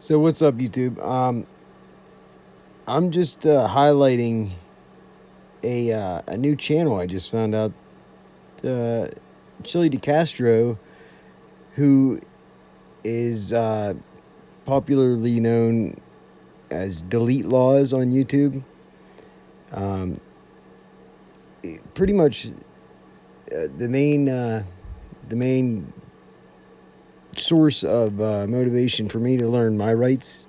So what's up, YouTube? I'm just highlighting a new channel I just found out. Uh, Chille DeCastro, who is popularly known as Delete Laws on YouTube. Pretty much the main source of motivation for me to learn my rights,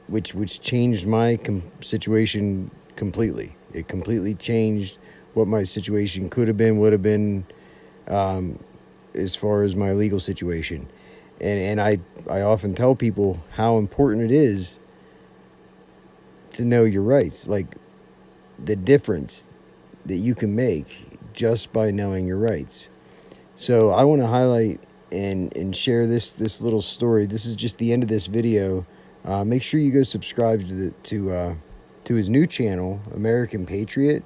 which changed my situation completely. It completely changed what my situation could have been, would have been, as far as my legal situation. And I often tell people how important it is to know your rights, like the difference that you can make just by knowing your rights. So I want to highlight and share this little story. This is just the end of this video. Make sure you go subscribe to his new channel, American Patriot.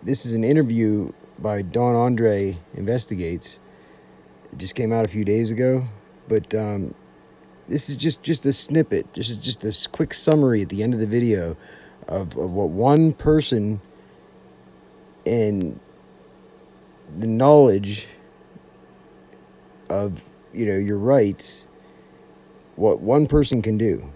This is an interview by Don Andre Investigates. It just came out a few days ago, but this is just a snippet. This is just a quick summary at the end of the video of what one person and the knowledge of, your rights, what one person can do.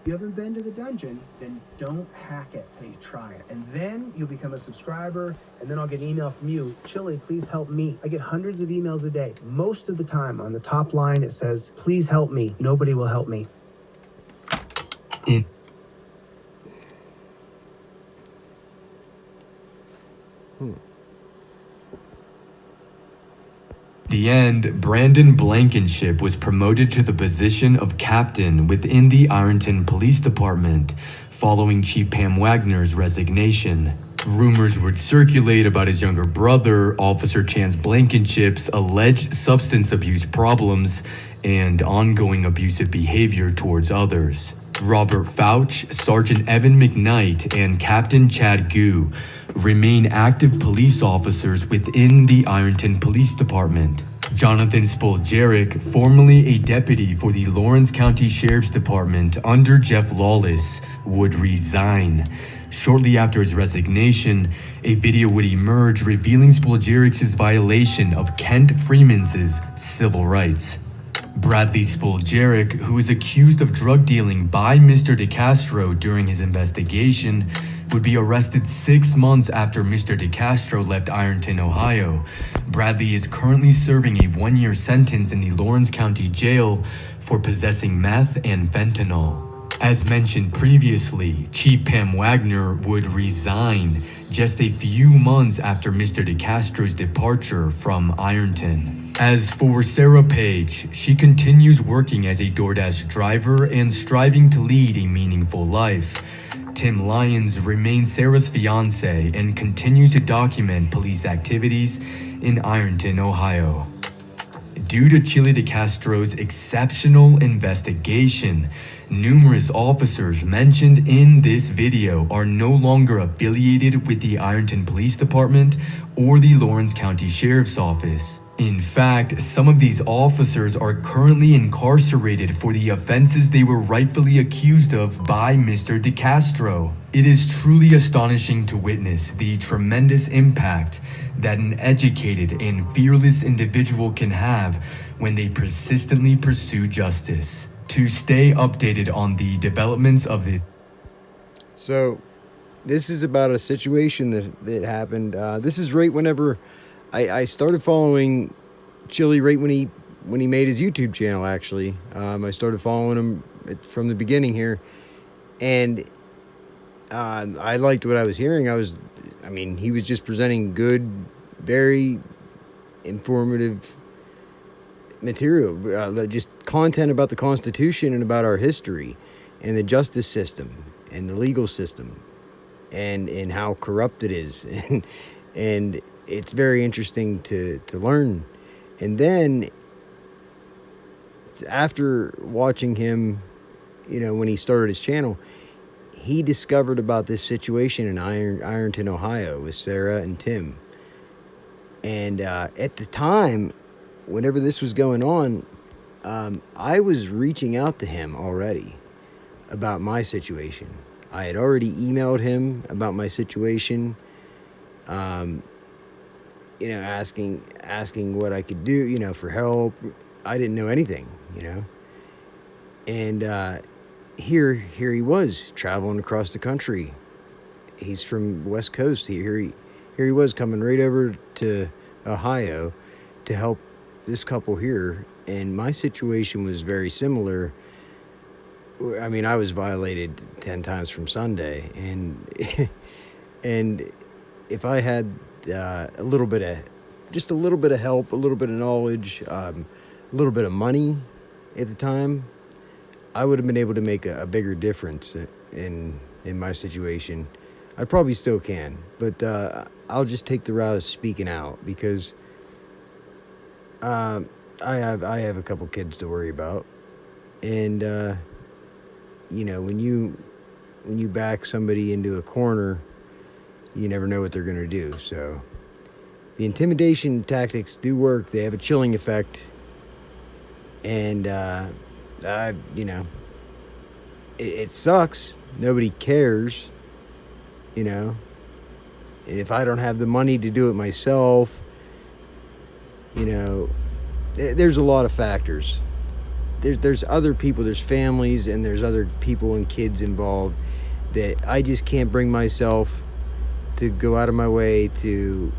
If you haven't been to the dungeon, then don't hack it till you try it. And then you'll become a subscriber, and then I'll get an email from you. Chille, please help me. I get hundreds of emails a day. Most of the time on the top line, it says, please help me. Nobody will help me. The end, Brandon Blankenship was promoted to the position of captain within the Ironton Police Department following Chief Pam Wagner's resignation. Rumors would circulate about his younger brother, Officer Chance Blankenship's alleged substance abuse problems and ongoing abusive behavior towards others. Robert Fouch, Sergeant Evan McKnight, and Captain Chad Gu remain active police officers within the Ironton Police Department. Jonathan Spoljaric, formerly a deputy for the Lawrence County Sheriff's Department under Jeff Lawless, would resign. Shortly after his resignation, a video would emerge revealing Spoljaric's violation of Kent Freeman's civil rights. Bradley Spoljaric, who is accused of drug dealing by Mr. DeCastro during his investigation, would be arrested 6 months after Mr. DeCastro left Ironton, Ohio. Bradley is currently serving a 1-year sentence in the Lawrence County Jail for possessing meth and fentanyl. As mentioned previously, Chief Pam Wagner would resign just a few months after Mr. DeCastro's departure from Ironton. As for Sarah Page, she continues working as a DoorDash driver and striving to lead a meaningful life. Tim Lyons remains Sarah's fiance and continues to document police activities in Ironton, Ohio. Due to Chille DeCastro's exceptional investigation, numerous officers mentioned in this video are no longer affiliated with the Ironton Police Department or the Lawrence County Sheriff's Office. In fact, some of these officers are currently incarcerated for the offenses they were rightfully accused of by Mr. DeCastro. It is truly astonishing to witness the tremendous impact that an educated and fearless individual can have when they persistently pursue justice. To stay updated on the developments of the... So, this is about a situation that happened. This is right whenever I started following Chille, right when he made his YouTube channel, actually. I started following him from the beginning here. And I liked what I was hearing. He was just presenting good, very informative material, just content about the Constitution and about our history and the justice system and the legal system and how corrupt it is. And it's very interesting to learn. And then after watching him, when he started his channel, he discovered about this situation in Ironton, Ohio with Sarah and Tim. And at the time, whenever this was going on, I was reaching out to him already about my situation. I had already emailed him about my situation, asking what I could do, for help. I didn't know anything, and here he was traveling across the country. He's from West Coast. Here he was coming right over to Ohio to help this couple here, and my situation was very similar. I mean, I was violated 10 times from Sunday, and and if I had a little bit of help, a little bit of knowledge, a little bit of money at the time, I would have been able to make a bigger difference in my situation. I probably still can, but I'll just take the route of speaking out because I have a couple kids to worry about, and when you back somebody into a corner, you never know what they're going to do. So the intimidation tactics do work. They have a chilling effect, and it sucks. Nobody cares, and if I don't have the money to do it myself, there's a lot of factors. There's other people, there's families, and there's other people and kids involved that I just can't bring myself to go out of my way to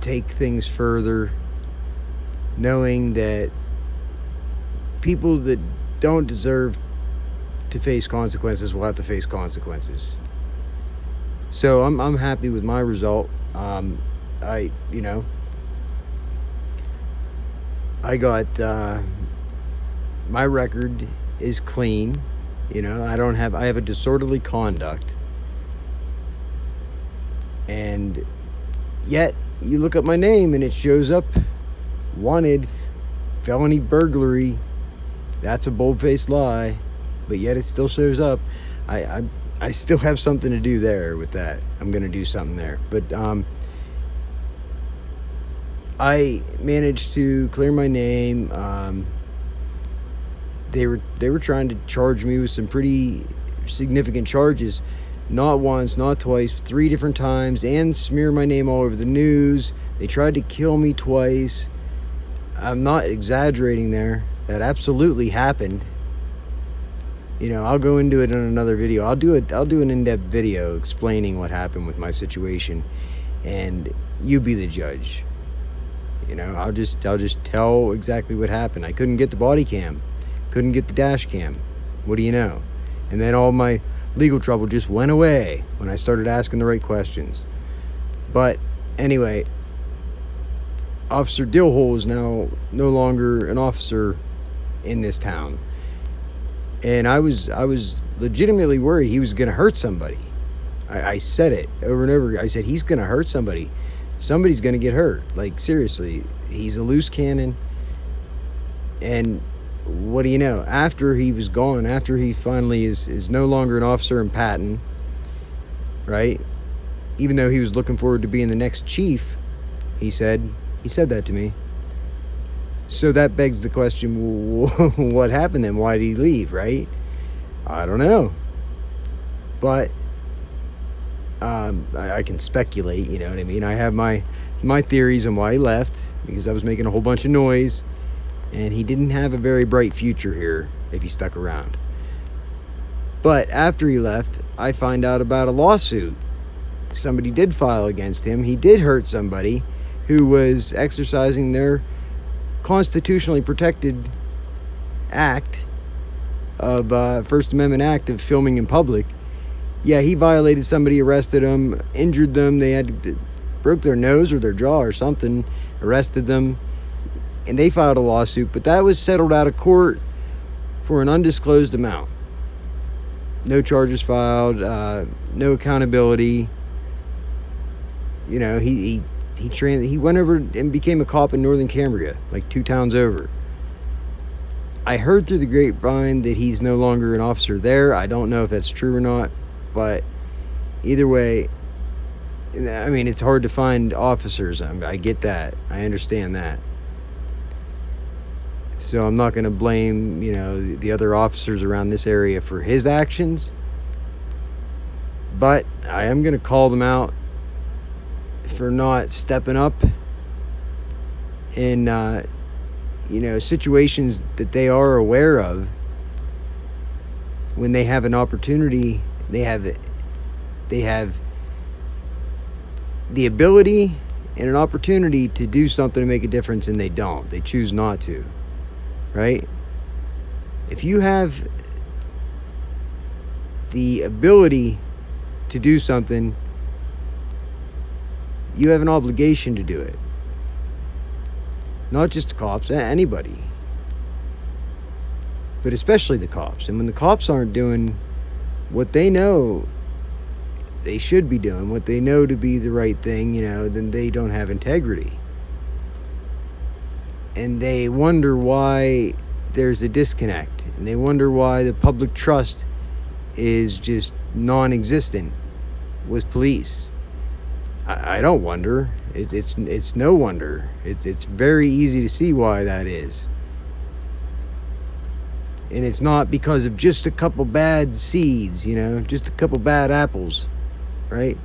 take things further, knowing that people that don't deserve to face consequences will have to face consequences. So I'm happy with my result. I got my record is clean. I have a disorderly conduct. And yet you look up my name and it shows up wanted, felony burglary. That's a bold-faced lie, but yet it still shows up. I still have something to do there with that. I'm going to do something there. But I managed to clear my name. They were trying to charge me with some pretty significant charges. Not once, not twice, but 3 different times, and smear my name all over the news. They tried to kill me twice. I'm not exaggerating there. That absolutely happened. I'll go into it in another video. I'll do an in-depth video explaining what happened with my situation, and you be the judge. I'll just tell exactly what happened. I couldn't get the body cam, couldn't get the dash cam. What do you know? And then all my legal trouble just went away when I started asking the right questions. But anyway, Officer Dillhole is now no longer an officer in this town. And I was legitimately worried he was going to hurt somebody. I said it over and over. I said, he's going to hurt somebody. Somebody's going to get hurt. Like, seriously, he's a loose cannon. And what do you know? After he was gone, after he finally is no longer an officer in Patton, right? Even though he was looking forward to being the next chief, he said that to me. So that begs the question, what happened then? Why did he leave, right? I don't know. But I can speculate, you know what I mean? I have my theories on why he left, because I was making a whole bunch of noise, and he didn't have a very bright future here if he stuck around. But after he left, I find out about a lawsuit. Somebody did file against him. He did hurt somebody who was exercising their constitutionally protected act of First Amendment act of filming in public. Yeah, he violated somebody, arrested them, injured them. They broke their nose or their jaw or something, arrested them, and they filed a lawsuit. But that was settled out of court for an undisclosed amount. No charges filed, no accountability. You know, he went over and became a cop in Northern Cambria, like 2 towns over. I heard through the grapevine that he's no longer an officer there. I don't know if that's true or not, but either way, I mean, it's hard to find officers. I get that. I understand that. So I'm not going to blame, the other officers around this area for his actions. But I am going to call them out for not stepping up in, situations that they are aware of. When they have an opportunity, they have the ability and an opportunity to do something to make a difference, and they don't. They choose not to, right? If you have the ability to do something, you have an obligation to do it. Not just the cops, anybody. But especially the cops. And when the cops aren't doing what they know they should be doing, what they know to be the right thing, then they don't have integrity. And they wonder why there's a disconnect. And they wonder why the public trust is just non-existent with police. I don't wonder. It's no wonder. It's very easy to see why that is. And it's not because of just a couple bad seeds, just a couple bad apples, right?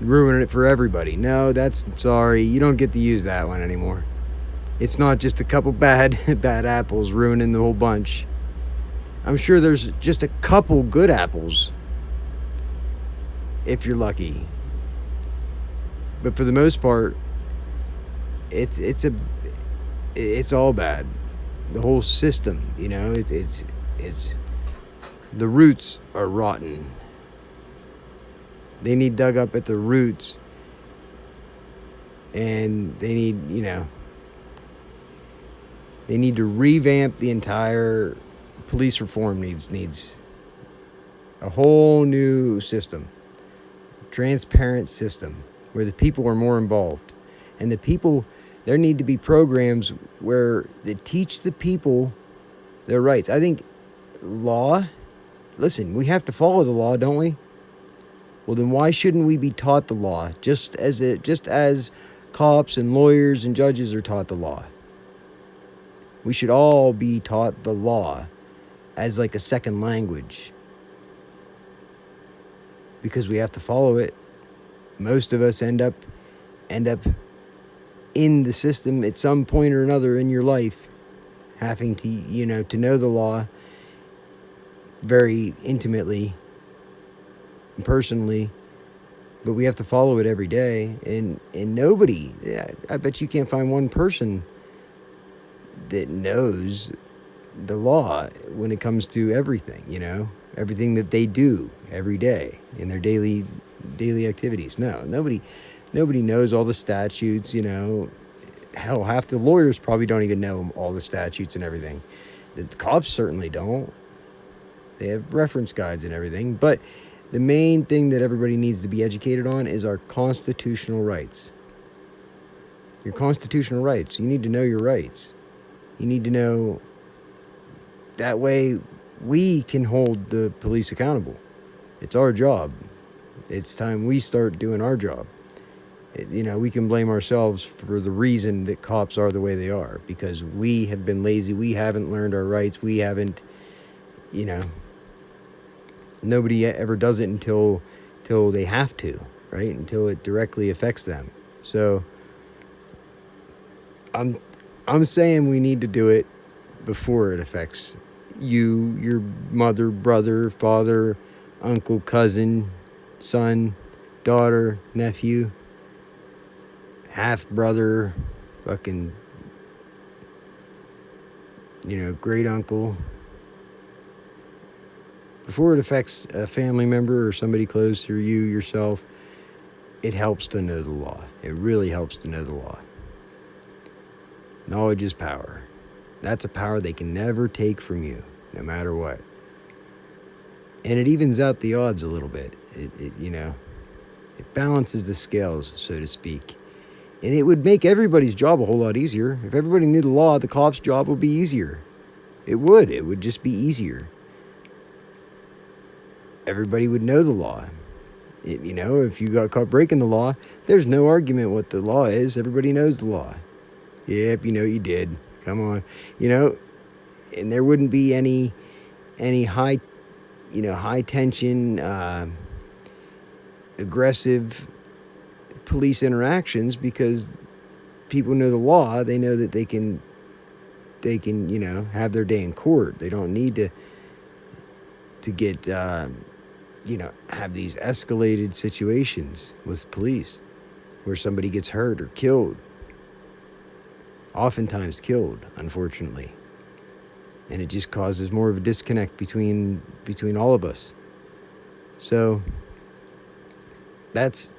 Ruining it for everybody. No, sorry, you don't get to use that one anymore. It's not just a couple bad apples ruining the whole bunch. I'm sure there's just a couple good apples, if you're lucky. But for the most part, it's all bad. The whole system, it's the roots are rotten. They need dug up at the roots, and they need to revamp the entire police reform. Needs a whole new system, transparent system where the people are more involved, and the people. There need to be programs where they teach the people their rights. I think listen, we have to follow the law, don't we? Well, then why shouldn't we be taught the law just as cops and lawyers and judges are taught the law? We should all be taught the law as like a second language, because we have to follow it. Most of us end up in the system at some point or another in your life, having to, to know the law very intimately and personally, but we have to follow it every day. And nobody, I bet you can't find one person that knows the law when it comes to everything, everything that they do every day in their daily activities. No, nobody knows all the statutes, Hell, half the lawyers probably don't even know all the statutes and everything. The cops certainly don't. They have reference guides and everything. But the main thing that everybody needs to be educated on is our constitutional rights. Your constitutional rights. You need to know your rights. You need to know. That way we can hold the police accountable. It's our job. It's time we start doing our job. We can blame ourselves for the reason that cops are the way they are, because we have been lazy. We haven't learned our rights. We haven't, nobody ever does it until they have to, right? Until it directly affects them. So I'm saying we need to do it before it affects you, your mother, brother, father, uncle, cousin, son, daughter, nephew, half brother, fucking, great uncle. Before it affects a family member or somebody close to you, yourself, it helps to know the law. It really helps to know the law. Knowledge is power. That's a power they can never take from you, no matter what. And it evens out the odds a little bit. It balances the scales, so to speak. And it would make everybody's job a whole lot easier. If everybody knew the law, the cop's job would be easier. It would. It would just be easier. Everybody would know the law. If you got caught breaking the law, there's no argument what the law is. Everybody knows the law. Yep, you did. Come on, and there wouldn't be any high, high tension, aggressive police interactions, because people know the law. They know that they can have their day in court. They don't need to get have these escalated situations with police where somebody gets hurt or killed, oftentimes killed, unfortunately. And it just causes more of a disconnect between all of us. So it's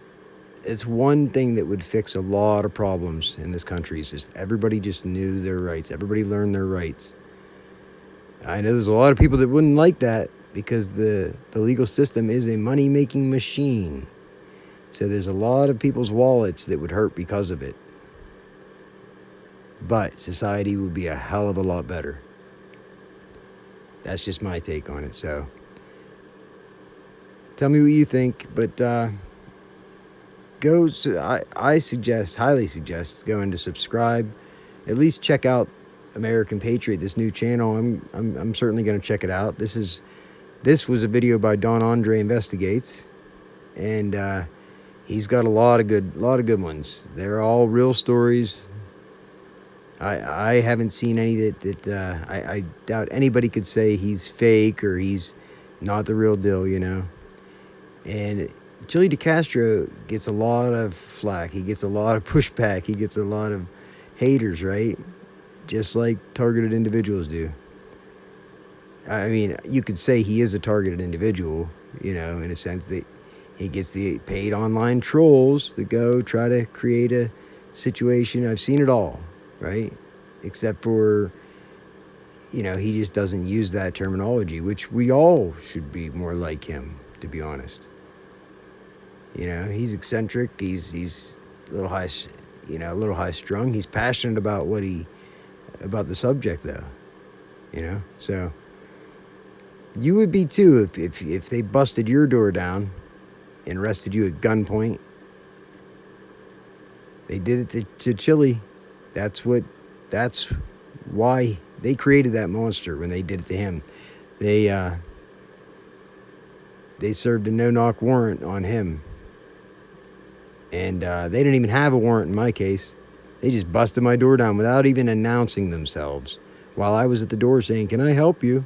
one thing that would fix a lot of problems in this country, is if everybody just knew their rights. Everybody learned their rights. I know there's a lot of people that wouldn't like that, because the legal system is a money-making machine. So there's a lot of people's wallets that would hurt because of it. But society would be a hell of a lot better. That's just my take on it. So tell me what you think. But I highly suggest going to subscribe. At least check out American Patriot, this new channel. I'm certainly going to check it out. This was a video by Don Andre Investigates, and he's got a lot of good ones. They're all real stories. I haven't seen any that I doubt anybody could say he's fake or he's not the real deal, And Chille DeCastro gets a lot of flack. He gets a lot of pushback. He gets a lot of haters, right? Just like targeted individuals do. I mean, you could say he is a targeted individual, in a sense that he gets the paid online trolls to go try to create a situation. I've seen it all, right? Except for, he just doesn't use that terminology, which we all should be more like him, to be honest. He's eccentric. He's a little high, a little high strung. He's passionate about about the subject, though, so. You would be too if they busted your door down and arrested you at gunpoint. They did it to Chille. That's why they created that monster when they did it to him. They served a no-knock warrant on him. And they didn't even have a warrant in my case. They just busted my door down without even announcing themselves while I was at the door saying, "Can I help you?"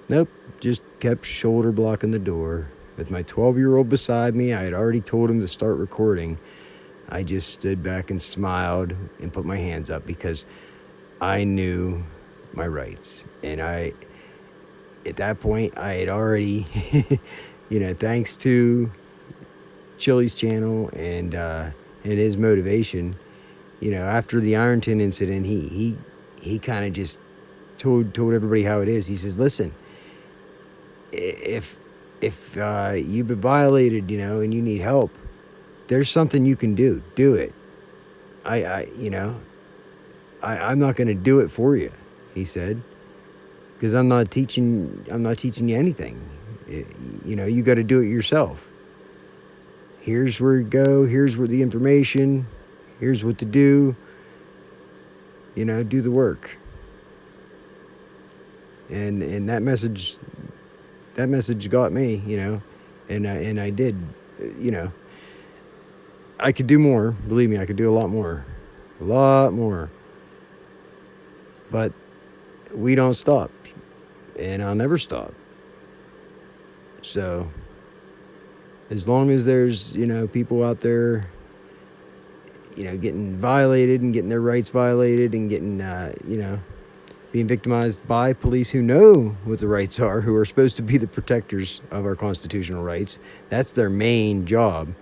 Nope, just kept shoulder blocking the door. With my 12-year-old beside me, I had already told him to start recording. I just stood back and smiled and put my hands up because I knew my rights. And at that point, I had already, thanks to Chille's channel and his motivation, after the Ironton incident, he kind of just told everybody how it is. He says, "Listen, if you've been violated, and you need help, there's something you can do. Do it. I'm not going to do it for you," he said, "because I'm not teaching you anything. You got to do it yourself. Here's where to go. Here's where the information. Here's what to do. Do the work." And that message got me, and I did, I could do more. Believe me, I could do a lot more. But we don't stop, and I'll never stop. So as long as there's, people out there, getting violated and getting their rights violated and getting, being victimized by police who know what the rights are, who are supposed to be the protectors of our constitutional rights. That's their main job,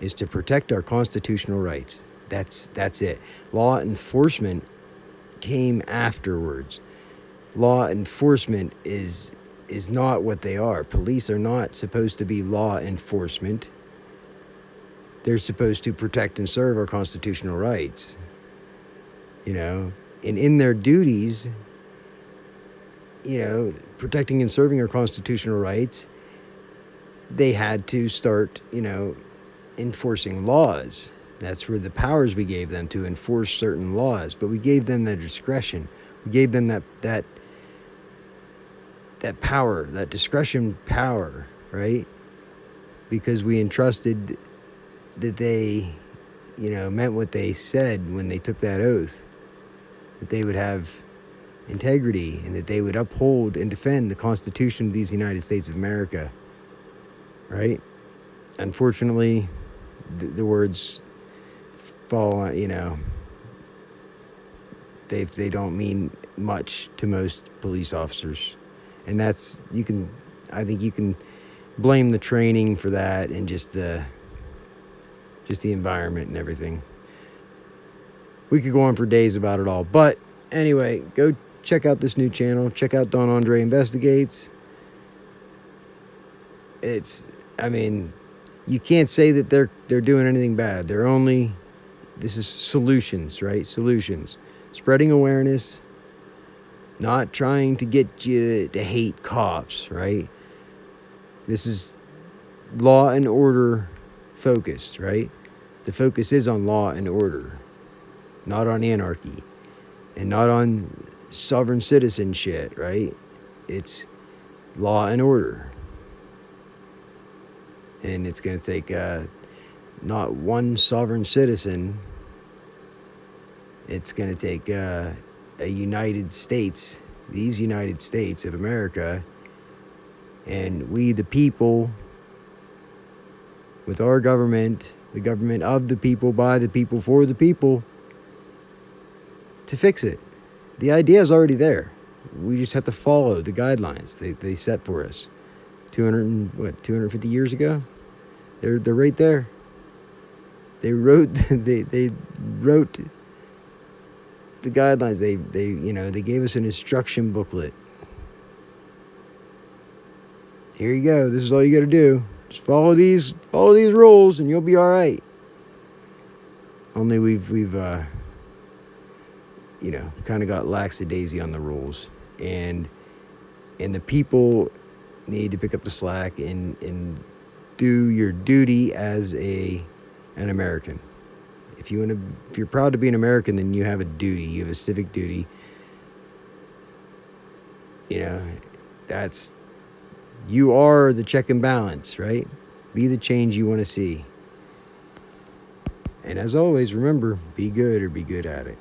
is to protect our constitutional rights. That's it. Law enforcement came afterwards. Law enforcement is not what they are. Police are not supposed to be law enforcement. They're supposed to protect and serve our constitutional rights. And in their duties, protecting and serving our constitutional rights, they had to start, enforcing laws. That's where the powers we gave them to enforce certain laws. But we gave them the discretion. We gave them that power, that discretion power, right? Because we entrusted that they, meant what they said when they took that oath. That they would have integrity and that they would uphold and defend the Constitution of these United States of America, right? Unfortunately, the words fall, they don't mean much to most police officers. And I think you can blame the training for that and just the environment and everything. We could go on for days about it all. But anyway, go check out this new channel. Check out Don Andre Investigates. You can't say that they're doing anything bad. This is solutions, right? Solutions. Spreading awareness, not trying to get you to hate cops, right? This is law and order focused, right? The focus is on law and order, not on anarchy and not on sovereign citizen shit, right? It's law and order. And it's going to take not one sovereign citizen. It's going to take a United States, these United States of America, and we the people, with our government, the government of the people, by the people, for the people, to fix it. The idea is already there. We just have to follow the guidelines they set for us. 250 years ago? They're right there. They wrote they wrote the guidelines. They gave us an instruction booklet. Here you go. This is all you got to do. Just follow these rules and you'll be all right. Only we've kind of got lackadaisy on the rules, and the people need to pick up the slack and do your duty as an American. If you're proud to be an American, then you have a duty. You have a civic duty. You are the check and balance, right? Be the change you want to see. And as always, remember, be good or be good at it.